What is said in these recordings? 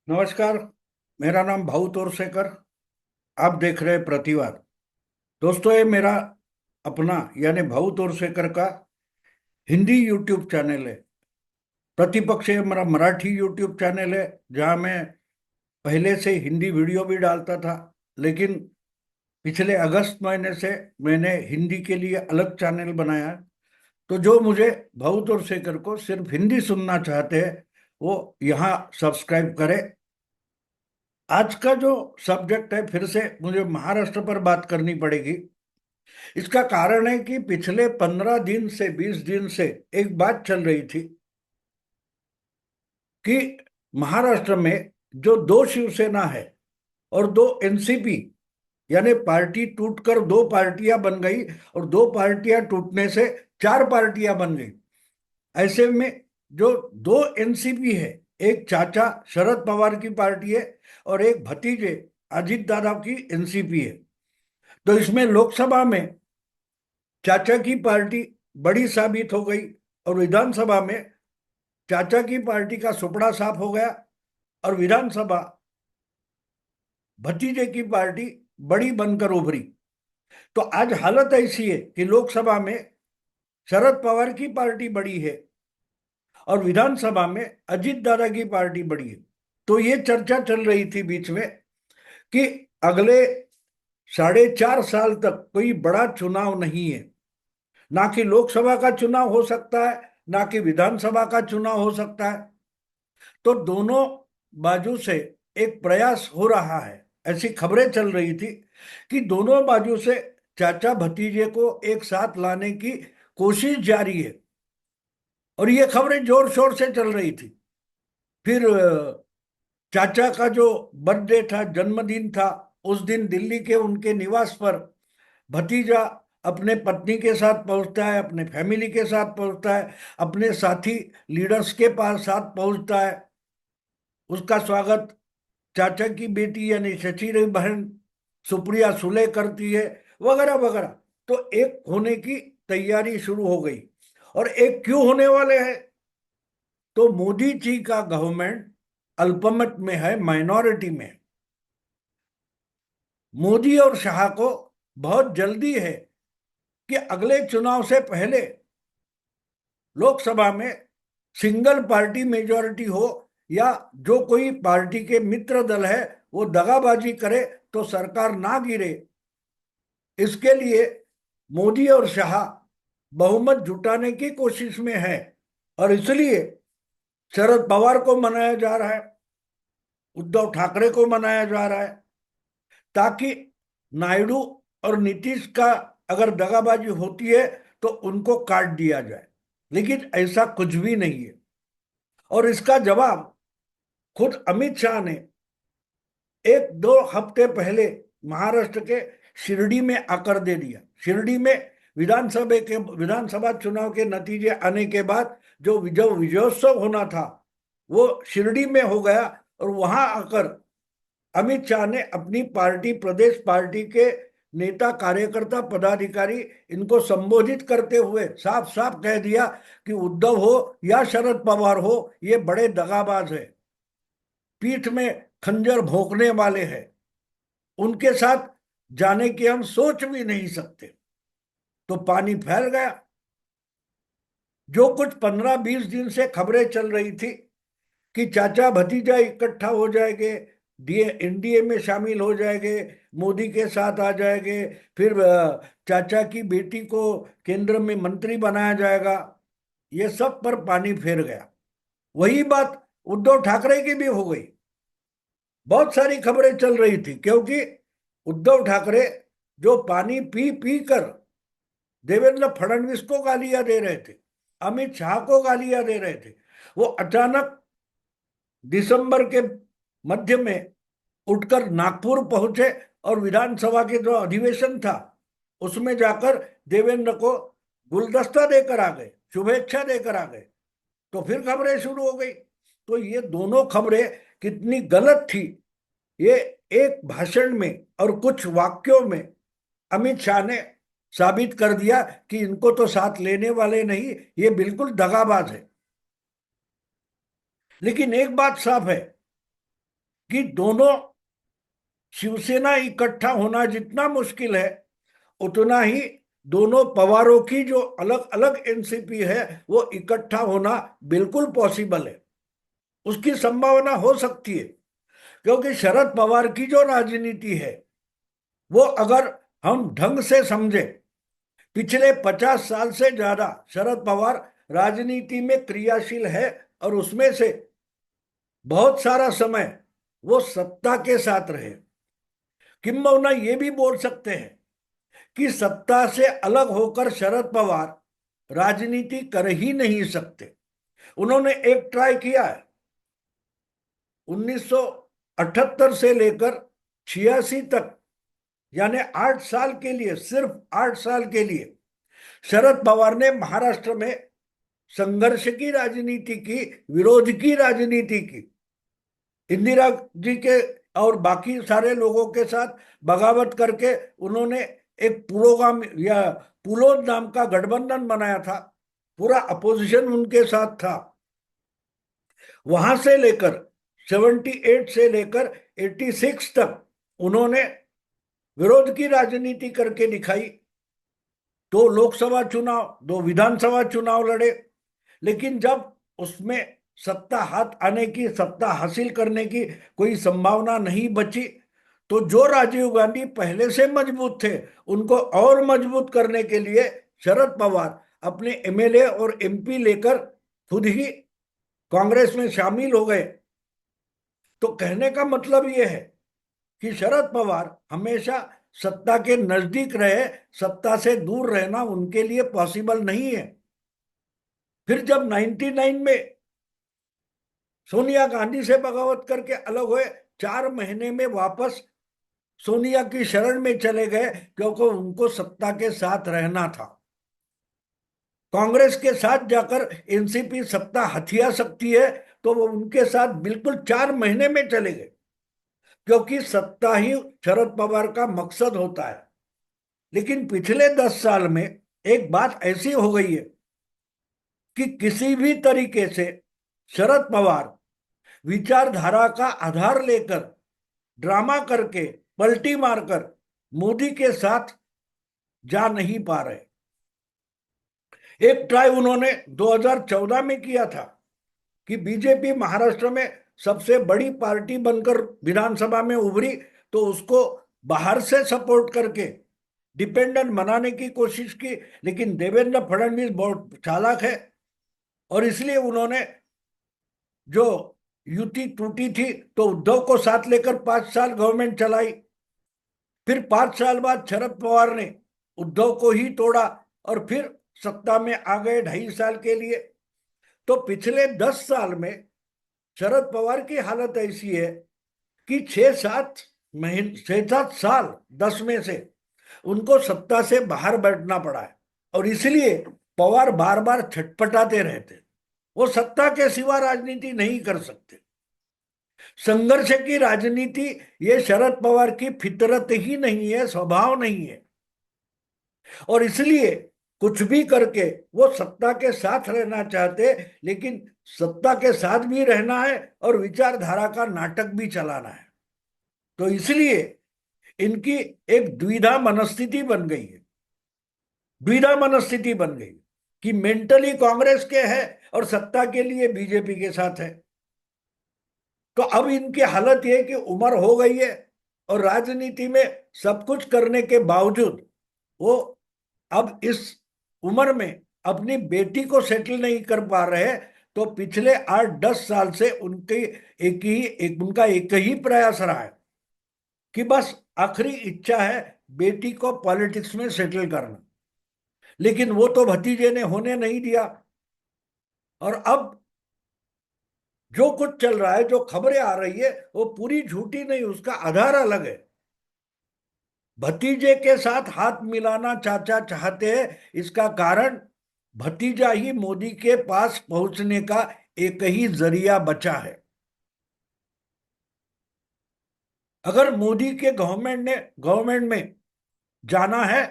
नमस्कार। मेरा नाम भाऊ तोरसेकर। आप देख रहे हैं प्रतिवाद। दोस्तों, ये मेरा अपना यानी भाऊ तोरसेकर का हिंदी यूट्यूब चैनल है। प्रतिपक्ष ये मेरा मराठी यूट्यूब चैनल है, जहाँ मैं पहले से हिंदी वीडियो भी डालता था। लेकिन पिछले अगस्त महीने से मैंने हिंदी के लिए अलग चैनल बनाया है। तो जो मुझे भाऊ तोरसेकर को सिर्फ हिंदी सुनना चाहते हैं, वो यहाँ सब्सक्राइब करें। आज का जो सब्जेक्ट है, फिर से मुझे महाराष्ट्र पर बात करनी पड़ेगी। इसका कारण है कि पिछले 15 दिन से 20 दिन से एक बात चल रही थी कि महाराष्ट्र में जो दो शिवसेना है और दो एनसीपी, यानी पार्टी टूटकर दो पार्टियां बन गई और दो पार्टियां टूटने से चार पार्टियां बन गई। ऐसे में जो दो एनसीपी है, एक चाचा शरद पवार की पार्टी है और एक भतीजे अजीत दादा की एनसीपी है। तो इसमें लोकसभा में चाचा की पार्टी बड़ी साबित हो गई और विधानसभा में चाचा की पार्टी का सुपड़ा साफ हो गया और विधानसभा भतीजे की पार्टी बड़ी बनकर उभरी। तो आज हालत ऐसी है कि लोकसभा में शरद पवार की पार्टी बड़ी है और विधानसभा में अजीत दादा की पार्टी बड़ी है। तो ये चर्चा चल रही थी बीच में कि अगले 4.5 साल तक कोई बड़ा चुनाव नहीं है। ना कि लोकसभा का चुनाव हो सकता है, ना कि विधानसभा का चुनाव हो सकता है। तो दोनों बाजू से एक प्रयास हो रहा है। ऐसी खबरें चल रही थी कि दोनों बाजू से चाचा भतीजे को एक साथ लाने की कोशिश जारी है और ये खबरें जोर शोर से चल रही थी। फिर चाचा का जो बर्थडे था, जन्मदिन था, उस दिन दिल्ली के उनके निवास पर भतीजा अपने पत्नी के साथ पहुंचता है, अपने फैमिली के साथ पहुंचता है, अपने साथी लीडर्स के पास साथ पहुंचता है। उसका स्वागत चाचा की बेटी यानी शची बहन सुप्रिया सुले करती है, वगैरह वगैरह। तो एक होने की तैयारी शुरू हो गई। और एक क्यों होने वाले हैं? तो मोदी जी का गवर्नमेंट अल्पमत में है, माइनॉरिटी में। मोदी और शाह को बहुत जल्दी है कि अगले चुनाव से पहले लोकसभा में सिंगल पार्टी मेजॉरिटी हो, या जो कोई पार्टी के मित्र दल है वो दगाबाजी करे तो सरकार ना गिरे। इसके लिए मोदी और शाह बहुमत जुटाने की कोशिश में है और इसलिए शरद पवार को मनाया जा रहा है, उद्धव ठाकरे को मनाया जा रहा है, ताकि नायडू और नीतीश का अगर दगाबाजी होती है तो उनको काट दिया जाए। लेकिन ऐसा कुछ भी नहीं है। और इसका जवाब खुद अमित शाह ने एक दो हफ्ते पहले महाराष्ट्र के शिरडी में आकर दे दिया। शिरडी में विधानसभा चुनाव के नतीजे आने के बाद जो विजयोत्सव होना था वो शिरडी में हो गया और वहां आकर अमित शाह ने अपनी पार्टी, प्रदेश पार्टी के नेता, कार्यकर्ता, पदाधिकारी, इनको संबोधित करते हुए साफ साफ कह दिया कि उद्धव हो या शरद पवार हो, ये बड़े दगाबाज है, पीठ में खंजर भोंकने वाले हैं, उनके साथ जाने की हम सोच भी नहीं सकते। तो पानी फैल गया। जो कुछ 15-20 दिन से खबरें चल रही थी कि चाचा भतीजा इकट्ठा हो जाएंगे, एनडीए में शामिल हो जाएंगे, मोदी के साथ आ जाएंगे, फिर चाचा की बेटी को केंद्र में मंत्री बनाया जाएगा, ये सब पर पानी फेर गया। वही बात उद्धव ठाकरे की भी हो गई। बहुत सारी खबरें चल रही थी क्योंकि उद्धव ठाकरे जो पानी पी पी कर देवेंद्र फडणवीस को गालियां दे रहे थे, अमित शाह को गालियां दे रहे थे, वो अचानक दिसंबर के मध्य में उठकर नागपुर पहुंचे और विधानसभा के जो अधिवेशन था उसमें जाकर देवेंद्र को गुलदस्ता देकर आ गए, शुभेच्छा देकर आ गए। तो फिर खबरें शुरू हो गई। तो ये दोनों खबरें कितनी गलत थी, ये एक भाषण में और कुछ वाक्यों में अमित शाह ने साबित कर दिया कि इनको तो साथ लेने वाले नहीं, ये बिल्कुल दगाबाज है। लेकिन एक बात साफ है कि दोनों शिवसेना इकट्ठा होना जितना मुश्किल है, उतना ही दोनों पवारों की जो अलग अलग एनसीपी है वो इकट्ठा होना बिल्कुल पॉसिबल है। उसकी संभावना हो सकती है, क्योंकि शरद पवार की जो राजनीति है वो अगर हम ढंग से समझे, पिछले 50 साल से ज्यादा शरद पवार राजनीति में क्रियाशील है, और उसमें से बहुत सारा समय वो सत्ता के साथ रहे। किंबहुना ये भी बोल सकते हैं कि सत्ता से अलग होकर शरद पवार राजनीति कर ही नहीं सकते। उन्होंने एक ट्राई किया है, 1978 से लेकर 86 तक, यानी 8 साल के लिए, सिर्फ 8 साल के लिए शरद पवार ने महाराष्ट्र में संघर्ष की राजनीति की, विरोध की राजनीति की, इंदिरा जी के और बाकी सारे लोगों के साथ बगावत करके उन्होंने एक पुरोगामी या पुलोद नाम का गठबंधन बनाया था। पूरा अपोजिशन उनके साथ था। वहां से लेकर 78 से लेकर 86 तक उन्होंने विरोध की राजनीति करके दिखाई। 2 लोकसभा चुनाव, 2 विधानसभा चुनाव लड़े, लेकिन जब उसमें सत्ता हाथ आने की, सत्ता हासिल करने की कोई संभावना नहीं बची, तो जो राजीव गांधी पहले से मजबूत थे उनको और मजबूत करने के लिए शरद पवार अपने एमएलए और एमपी लेकर खुद ही कांग्रेस में शामिल हो गए। तो कहने का मतलब यह है कि शरद पवार हमेशा सत्ता के नजदीक रहे, सत्ता से दूर रहना उनके लिए पॉसिबल नहीं है। फिर जब 99 में सोनिया गांधी से बगावत करके अलग हुए, 4 महीने में वापस सोनिया की शरण में चले गए, क्योंकि उनको सत्ता के साथ रहना था। कांग्रेस के साथ जाकर एनसीपी सत्ता हथिया सकती है, तो वो उनके साथ बिल्कुल 4 महीने में चले गए, क्योंकि सत्ता ही शरद पवार का मकसद होता है। लेकिन पिछले 10 साल में एक बात ऐसी हो गई है कि किसी भी तरीके से शरद पवार विचारधारा का आधार लेकर, ड्रामा करके, पलटी मारकर मोदी के साथ जा नहीं पा रहे। एक ट्राई उन्होंने 2014 में किया था कि बीजेपी महाराष्ट्र में सबसे बड़ी पार्टी बनकर विधानसभा में उभरी, तो उसको बाहर से सपोर्ट करके डिपेंडेंट बनाने की कोशिश की। लेकिन देवेंद्र फडणवीस बहुत चालाक है, और इसलिए उन्होंने जो युति टूटी थी तो उद्धव को साथ लेकर 5 साल गवर्नमेंट चलाई। फिर 5 साल बाद शरद पवार ने उद्धव को ही तोड़ा और फिर सत्ता में आ गए 2.5 साल के लिए। तो पिछले 10 साल में शरद पवार की हालत ऐसी है कि 6-7 महीने, 6-7 साल 10 में से उनको सत्ता से बाहर बैठना पड़ा है, और इसलिए पवार बार बार छटपटाते रहते। वो सत्ता के सिवा राजनीति नहीं कर सकते। संघर्ष की राजनीति ये शरद पवार की फितरत ही नहीं है, स्वभाव नहीं है, और इसलिए कुछ भी करके वो सत्ता के साथ रहना चाहते, लेकिन सत्ता के साथ भी रहना है और विचारधारा का नाटक भी चलाना है। तो इसलिए इनकी एक द्विधा मनस्थिति बन गई है, द्विधा मनस्थिति बन गई कि मेंटली कांग्रेस के है और सत्ता के लिए बीजेपी के साथ है। तो अब इनकी हालत यह कि उम्र हो गई है, और राजनीति में सब कुछ करने के बावजूद वो अब इस उम्र में अपनी बेटी को सेटल नहीं कर पा रहे। तो पिछले 8-10 साल से उनका एक ही प्रयास रहा है कि बस आखिरी इच्छा है बेटी को पॉलिटिक्स में सेटल करना, लेकिन वो तो भतीजे ने होने नहीं दिया। और अब जो कुछ चल रहा है, जो खबरें आ रही है, वो पूरी झूठी नहीं, उसका आधार अलग है। भतीजे के साथ हाथ मिलाना चाचा चाहते हैं, इसका कारण भतीजा ही मोदी के पास पहुंचने का एक ही जरिया बचा है। अगर मोदी के गवर्नमेंट में जाना है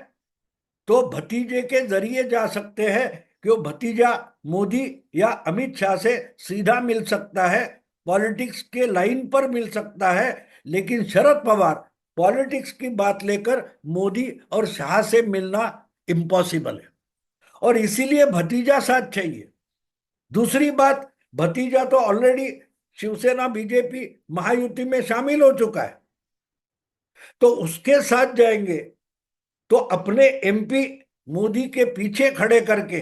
तो भतीजे के जरिए जा सकते हैं, कि वो भतीजा मोदी या अमित शाह से सीधा मिल सकता है, पॉलिटिक्स के लाइन पर मिल सकता है, लेकिन शरद पवार पॉलिटिक्स की बात लेकर मोदी और शाह से मिलना इम्पॉसिबल है, और इसीलिए भतीजा साथ चाहिए। दूसरी बात, भतीजा तो ऑलरेडी शिवसेना बीजेपी महायुति में शामिल हो चुका है, तो उसके साथ जाएंगे तो अपने एमपी मोदी के पीछे खड़े करके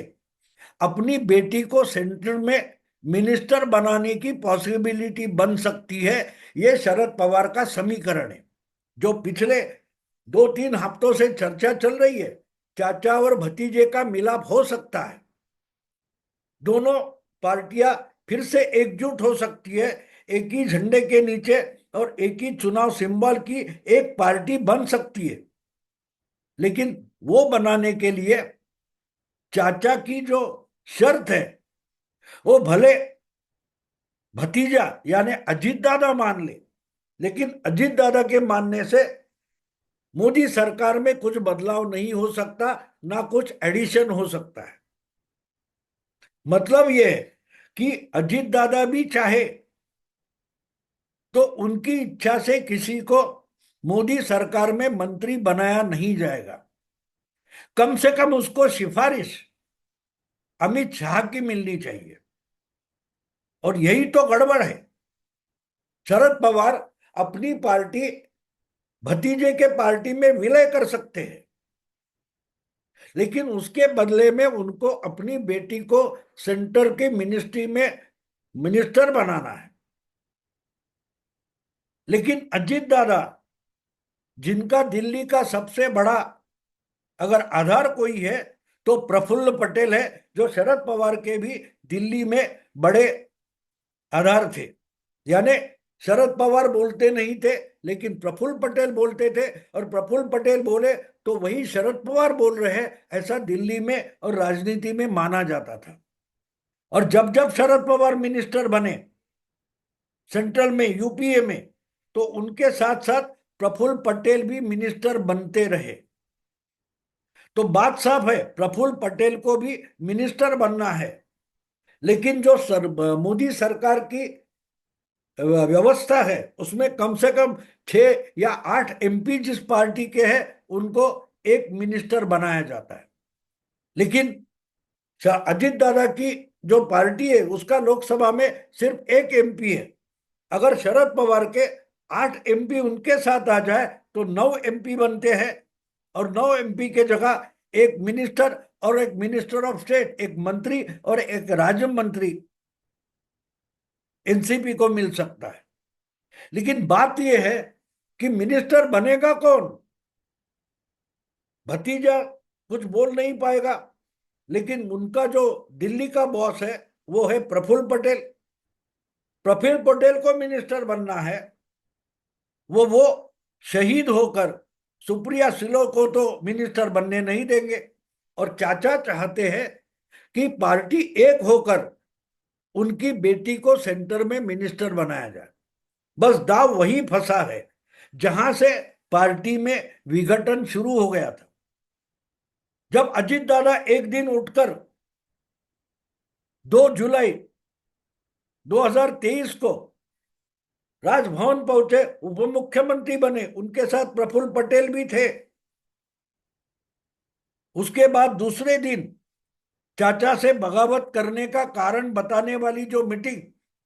अपनी बेटी को सेंटर में मिनिस्टर बनाने की पॉसिबिलिटी बन सकती है। यह शरद पवार का समीकरण है, जो पिछले 2-3 हफ्तों से चर्चा चल रही है। चाचा और भतीजे का मिलाप हो सकता है, दोनों पार्टियां फिर से एकजुट हो सकती है, एक ही झंडे के नीचे और एक ही चुनाव सिंबल की एक पार्टी बन सकती है। लेकिन वो बनाने के लिए चाचा की जो शर्त है, वो भले भतीजा यानी अजीत दादा मान ले, लेकिन अजीत दादा के मानने से मोदी सरकार में कुछ बदलाव नहीं हो सकता, ना कुछ एडिशन हो सकता है। मतलब यह है कि अजीत दादा भी चाहे तो उनकी इच्छा से किसी को मोदी सरकार में मंत्री बनाया नहीं जाएगा। कम से कम उसको सिफारिश अमित शाह की मिलनी चाहिए, और यही तो गड़बड़ है। शरद पवार अपनी पार्टी भतीजे के पार्टी में विलय कर सकते हैं, लेकिन उसके बदले में उनको अपनी बेटी को सेंटर की मिनिस्ट्री में मिनिस्टर बनाना है। लेकिन अजीत दादा, जिनका दिल्ली का सबसे बड़ा अगर आधार कोई है तो प्रफुल्ल पटेल है, जो शरद पवार के भी दिल्ली में बड़े आधार थे। यानी शरद पवार बोलते नहीं थे, लेकिन प्रफुल्ल पटेल बोलते थे, और प्रफुल्ल पटेल बोले तो वही शरद पवार बोल रहे हैं, ऐसा दिल्ली में और राजनीति में माना जाता था। और जब जब शरद पवार मिनिस्टर बने सेंट्रल में, यूपीए में, तो उनके साथ साथ प्रफुल्ल पटेल भी मिनिस्टर बनते रहे। तो बात साफ है, प्रफुल्ल पटेल को भी मिनिस्टर बनना है। लेकिन जो मोदी सरकार की व्यवस्था है, उसमें कम से कम 6 या 8 एमपी जिस पार्टी के हैं उनको एक मिनिस्टर बनाया जाता है। लेकिन अजीत दादा की जो पार्टी है उसका लोकसभा में सिर्फ एक एमपी है। अगर शरद पवार के 8 एमपी उनके साथ आ जाए तो 9 एमपी बनते हैं, और 9 एमपी के जगह एक मिनिस्टर और एक मिनिस्टर ऑफ स्टेट, एक मंत्री और एक राज्य मंत्री एनसीपी को मिल सकता है। लेकिन बात यह है कि मिनिस्टर बनेगा कौन? भतीजा कुछ बोल नहीं पाएगा, लेकिन उनका जो दिल्ली का बॉस है वो है प्रफुल्ल पटेल। प्रफुल्ल पटेल को मिनिस्टर बनना है, वो शहीद होकर सुप्रिया सुले को तो मिनिस्टर बनने नहीं देंगे। और चाचा चाहते हैं कि पार्टी एक होकर उनकी बेटी को सेंटर में मिनिस्टर बनाया जाए। बस दाव वही फंसा है जहां से पार्टी में विघटन शुरू हो गया था। जब अजीत दादा एक दिन उठकर 2 जुलाई 2023 को राजभवन पहुंचे, उप मुख्यमंत्री बने, उनके साथ प्रफुल्ल पटेल भी थे। उसके बाद दूसरे दिन चाचा से बगावत करने का कारण बताने वाली जो मीटिंग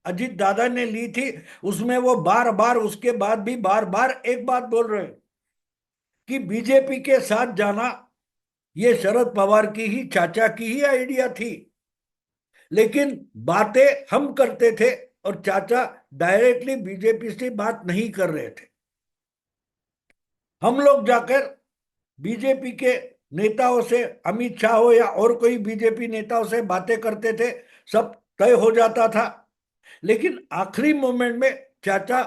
अजीत दादा ने ली थी, उसमें वो बार बार उसके बाद भी बार बार एक बात बोल रहे हैं कि बीजेपी के साथ जाना ये शरद पवार की ही, चाचा की ही आइडिया थी। लेकिन बातें हम करते थे और चाचा डायरेक्टली बीजेपी से बात नहीं कर रहे थे। हम लोग जाकर बीजेपी के नेताओं से, अमित शाह हो या और कोई बीजेपी नेताओं से बातें करते थे, सब तय हो जाता था। लेकिन आखिरी मोमेंट में चाचा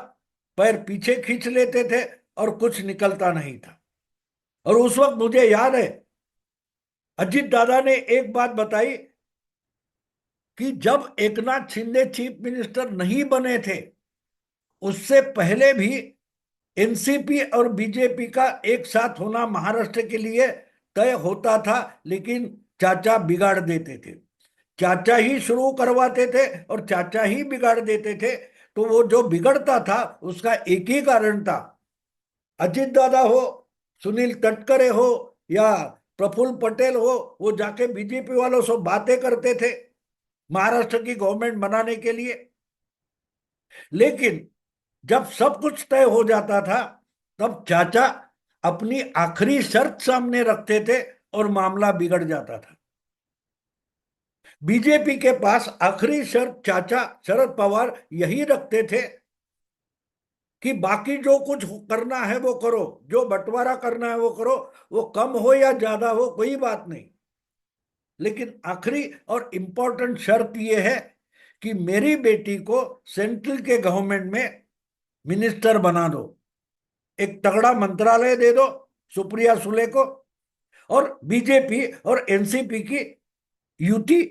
पैर पीछे खींच लेते थे और कुछ निकलता नहीं था। और उस वक्त मुझे याद है अजीत दादा ने एक बात बताई कि जब एकनाथ शिंदे चीफ मिनिस्टर नहीं बने थे, उससे पहले भी एनसीपी और बीजेपी का एक साथ होना महाराष्ट्र के लिए तय होता था, लेकिन चाचा बिगाड़ देते थे। चाचा ही शुरू करवाते थे और चाचा ही बिगाड़ देते थे। तो वो जो बिगड़ता था उसका एक ही कारण था। अजित दादा हो, सुनील तटकरे हो या प्रफुल्ल पटेल हो, वो जाके बीजेपी वालों से बातें करते थे महाराष्ट्र की गवर्नमेंट बनाने के लिए। लेकिन जब सब कुछ तय हो जाता था तब चाचा अपनी आखिरी शर्त सामने रखते थे और मामला बिगड़ जाता था। बीजेपी के पास आखिरी शर्त चाचा शरद पवार यही रखते थे कि बाकी जो कुछ करना है वो करो, जो बंटवारा करना है वो करो, वो कम हो या ज्यादा हो कोई बात नहीं, लेकिन आखिरी और इंपॉर्टेंट शर्त ये है कि मेरी बेटी को सेंट्रल के गवर्नमेंट में मिनिस्टर बना दो, एक तगड़ा मंत्रालय दे दो सुप्रिया सुले को, और बीजेपी और एनसीपी की युति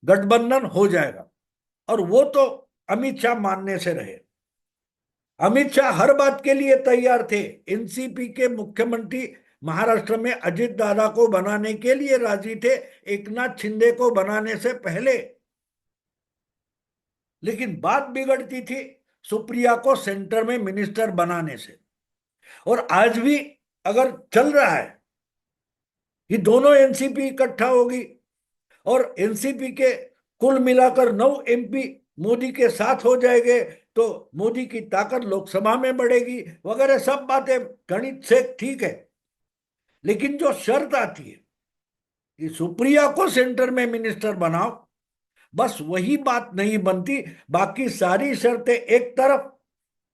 गठबंधन हो जाएगा। और वो तो अमित शाह मानने से रहे। अमित शाह हर बात के लिए तैयार थे। एनसीपी के मुख्यमंत्री महाराष्ट्र में अजित दादा को बनाने के लिए राजी थे, एकनाथ शिंदे को बनाने से पहले। लेकिन बात बिगड़ती थी सुप्रिया को सेंटर में मिनिस्टर बनाने से। और आज भी अगर चल रहा है कि दोनों एनसीपी इकट्ठा होगी और एनसीपी के कुल मिलाकर 9 एमपी मोदी के साथ हो जाएंगे तो मोदी की ताकत लोकसभा में बढ़ेगी वगैरह सब बातें गणित से ठीक है। लेकिन जो शर्त आती है कि सुप्रिया को सेंटर में मिनिस्टर बनाओ, बस वही बात नहीं बनती। बाकी सारी शर्तें एक तरफ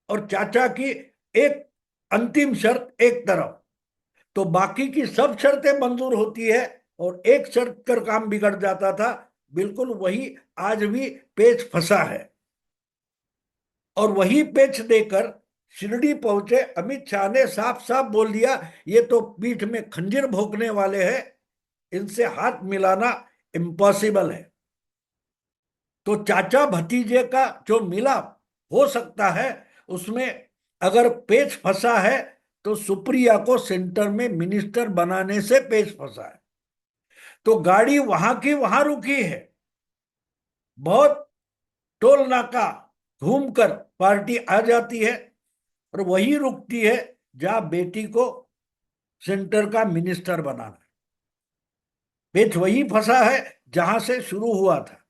और चाचा की एक अंतिम शर्त एक तरफ, तो बाकी की सब शर्तें मंजूर होती है और एक शर्त कर काम बिगड़ जाता था। बिल्कुल वही आज भी पेच फंसा है। और वही पेच देकर शिरडी पहुंचे अमित शाह ने साफ साफ बोल दिया ये तो पीठ में खंजीर भोंकने वाले हैं, इनसे हाथ मिलाना इम्पॉसिबल है। तो चाचा भतीजे का जो मिलाप हो सकता है उसमें अगर पेच फंसा है तो सुप्रिया को सेंटर में मिनिस्टर बनाने से पेच फंसा है। तो गाड़ी वहां की वहां रुकी है, बहुत टोल नाका घूमकर पार्टी आ जाती है और वही रुकती है जहां बेटी को सेंटर का मिनिस्टर बनाना है। पेच वही फंसा है जहां से शुरू हुआ था।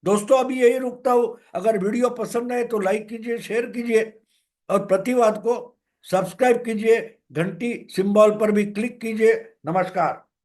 दोस्तों अभी यही रुकता हूं। अगर वीडियो पसंद आए तो लाइक कीजिए, शेयर कीजिए और प्रतिवाद को सब्सक्राइब कीजिए, घंटी सिंबल पर भी क्लिक कीजिए। नमस्कार।